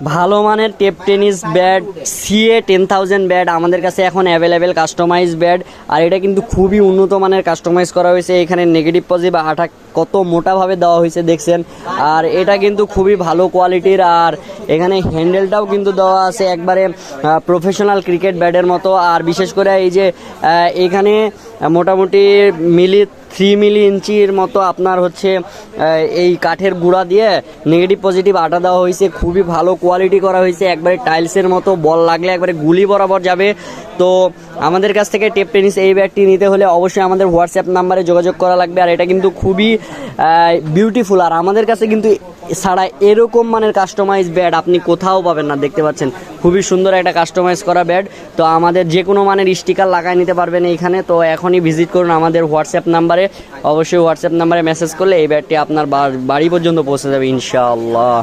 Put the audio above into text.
ভালো মানের tape tennis bat CA 10,000 bat আমাদের কাছে এখন অ্যাভেলেবেল কাস্টমাইজ ব্যাট। আর এটা কিন্তু খুবই উন্নত মানের কাস্টমাইজ করা হয়েছে। এখানে নেগেটিভ পজিটিভ আঠা কত মোটাভাবে দেওয়া হয়েছে দেখছেন। আর এটা কিন্তু খুবই ভালো কোয়ালিটির। আর এখানে হ্যান্ডেলটাও কিন্তু দেওয়া আছে একবারে প্রফেশনাল ক্রিকেট ব্যাটের মতো। আর বিশেষ করে এই যে এখানে মোটামুটি 3 মিলি ইঞ্চির মতো আপনার হচ্ছে এই কাঠের গুঁড়া দিয়ে নেগেটিভ পজিটিভ আটা দেওয়া হয়েছে। খুবই ভালো কোয়ালিটি করা হয়েছে, একবারে টাইলসের মতো, বল লাগলে একবারে গুলি বরাবর যাবে। তো আমাদের কাছ থেকে টেপ টেনিস এই ব্যাটটি নিতে হলে অবশ্যই আমাদের হোয়াটসঅ্যাপ নাম্বারে যোগাযোগ করা লাগবে। আর এটা কিন্তু খুবই বিউটিফুল। আর আমাদের কাছে কিন্তু ছাড়া এরকম মানের কাস্টমাইজ ব্যাট আপনি কোথাও পাবেন না। দেখতে পাচ্ছেন খুবই সুন্দর একটা কাস্টমাইজ করা ব্যাট। তো আমাদের যে কোনো মানের স্টিকার লাগাই নিতে পারবেন এইখানে। তো এখনই ভিজিট করুন আমাদের হোয়াটসঅ্যাপ নাম্বারে। অবশ্যই হোয়াটসঅ্যাপ নাম্বারে মেসেজ করলে এই ব্যাটটি আপনার বাড়ি পর্যন্ত পৌঁছে যাবে ইনশাআল্লাহ।